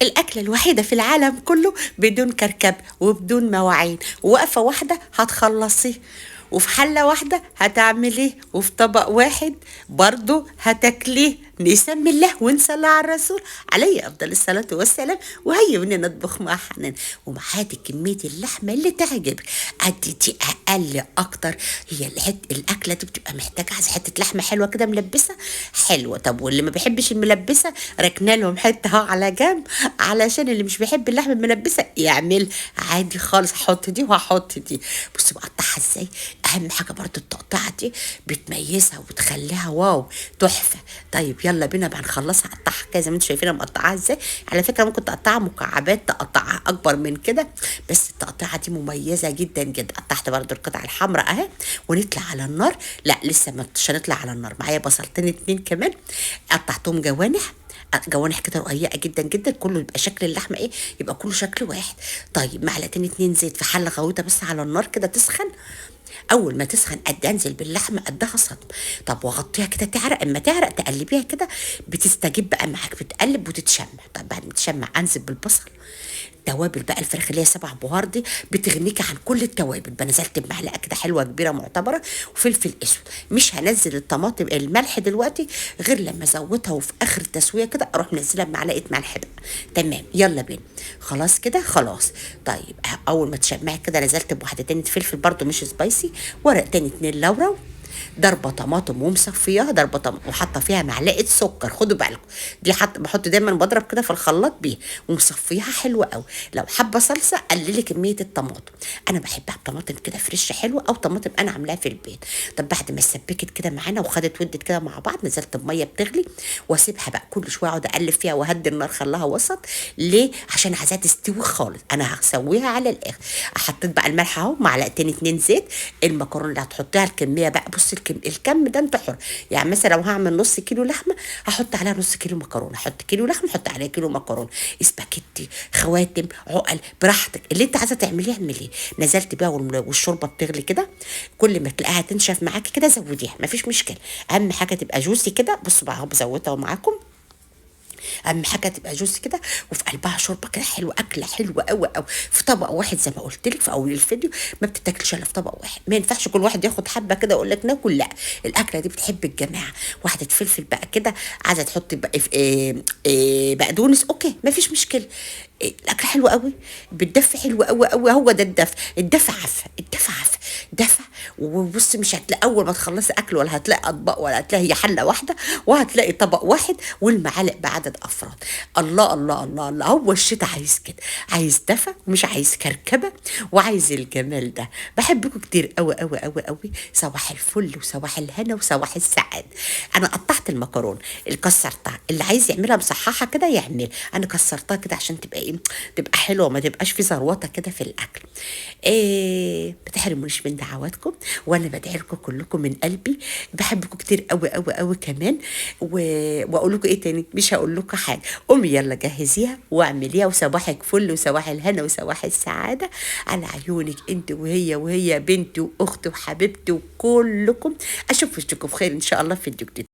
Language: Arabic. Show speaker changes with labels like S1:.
S1: الأكلة الوحيدة في العالم كله بدون كركب وبدون مواعين، ووقفة واحدة هتخلصيه، وفي حلة واحدة هتعمليه، وفي طبق واحد برضه هتاكليه. نسمي الله ونصلي على الرسول عليه أفضل الصلاة والسلام. وهيا بينا نطبخ مع حنان، ومعادي كمية اللحمة اللي تعجبك. دي أقل أكتر. هي الأكلة دي بتبقى محتاجة حتة لحمة حلوة كده ملبسة حلوة. طب واللي ما بيحبش الملبسة ركنا لهم حتة على جنب، علشان اللي مش بيحب اللحمة الملبسة يعمل عادي خالص. هحط دي وهحط دي. بصي بقطعها ازاي. اهم حاجة برضو التقطيعة دي بتميزها وبتخليها واو تحفة. طيب يلا بينا بقى نخلصها. اقطعها كده زي ما انتم شايفين انا مقطعاها ازاي. على فكرة ممكن تقطعها مكعبات، تقطعها اكبر من كده، بس التقطيعة دي مميزة جدا جدا. قطعت برضو القطعة الحمراء اهي، ونطلع على النار. لا لسه مش هنطلع على النار. معايا بصلتين اتنين كمان قطعتهم جوانح كده رقيقه جدا جدا. كله يبقى شكل اللحمه ايه، يبقى كله شكل واحد. طيب معلقتين اتنين زيت في حله غويطه بس على النار كده تسخن. اول ما تسخن قد انزل باللحمه قدها صدم. طب واغطيها كده تعرق. اما تعرق تقلبيها كده بتستجيب بقى معاك، بتقلب وتتشمع. طب بعد ما تشمع انزل بالبصل. توابل بقى الفراخ اللي هي 7 بهار دي بتغنيكي عن كل التوابل. نزلت بمعلقه كده حلوه كبيره معتبره، وفلفل اسود. مش هنزل الطماطم الملح دلوقتي غير لما ازودها، وفي اخر التسويه كده اروح منزلها بمعلقه ملح بقى. تمام يلا بينا. خلاص كده خلاص. طيب اول ما تشمعي كده نزلت بواحدتين فلفل برضو مش سبايسي، ورقتين اتنين لورا، ضربه طماطم ومصفياها ضربه طماطم، وحاطه فيها معلقه سكر. خدوا بالكم دي بحط دايما بضرب كده في الخلاط بيها، ومصفيها حلوه قوي. لو حابه صلصه قللي كميه الطماطم. انا بحبها بطماطم كده فريش حلوه، او طماطم انا عاملاها في البيت. طب بعد ما سبكت كده معانا وخدت ودت كده مع بعض، نزلت بميه بتغلي واسيبها بقى كل شويه اقعد اقلب فيها واهدي النار خلاها وسط. ليه؟ عشان عايزاها تستوي خالص. انا هسويها على الاخر. حطيت بقى الملح اهو، معلقتين اتنين زيت. المكرونه اللي هتحطيها الكميه بقى، بصي الكم ده انت حر. يعني مثلا لو هعمل نص كيلو لحمه هحط عليها نص كيلو مكرونه، احط كيلو لحمه احط عليها كيلو مكرونه. اسباجيتي، خواتم، عقل، براحتك اللي انت عايزه تعمليه اعمليه. نزلت بيها والشوربه بتغلي كده، كل ما تلاقيها تنشف معاكي كده زوديها مفيش مشكله. اهم حاجه تبقى جوسي كده. بصوا بقى اهو بزودها معاكم. اهم حاجه تبقى جوسي كده، وفي قلبها شوربه كده حلوه. اكله حلوه قوي قوي في طبق واحد زي ما قلت لك في اول الفيديو. ما بتتاكلش الا في طبق واحد. ما ينفعش كل واحد ياخد حبه كده اقول لك ناكل. لا الاكله دي بتحب الجماعه. واحده فلفل بقى كده، عايزه تحطي بقى بقدونس اوكي ما فيش مشكله. الاكل حلو قوي، بتدفي حلو قوي قوي. هو ده الدفء. الدفء عفه، الدفء عفه دفى. وبص مش هتلاقي اول ما تخلصي اكل ولا هتلاقي اطباق ولا هتلاقي هي حله واحده، وهتلاقي طبق واحد والمعالق بعدد افراد. الله الله الله الله. هو الشتاء عايز كده، عايز دفى ومش عايز كركبه، وعايز الجمال ده. بحبكم كتير قوي قوي قوي قوي. صباح الفل وصباح الهنا وصباح السعاد. انا قطعت المكرونه اللي كسرتها، اللي عايز يعملها مصححه كده يعمل. انا كسرتها كده عشان تبقى ايه، تبقى حلوه ما تبقاش في زروطه كده في الاكل. ما تحرمونيش من دعواتكم، وانا بدعي لكم كلكم من قلبي. بحبكم كتير قوي قوي قوي كمان. واقول لكم ايه تاني، مش هقول لكم حاجه. قومي يلا جهزيها واعمليها، وصباحك فل وصباح الهنا وصباح السعاده على عيونك انت وهي بنتي واختي وحبيبتي وكلكم. اشوف وشكم بخير ان شاء الله في الفيديو جديد.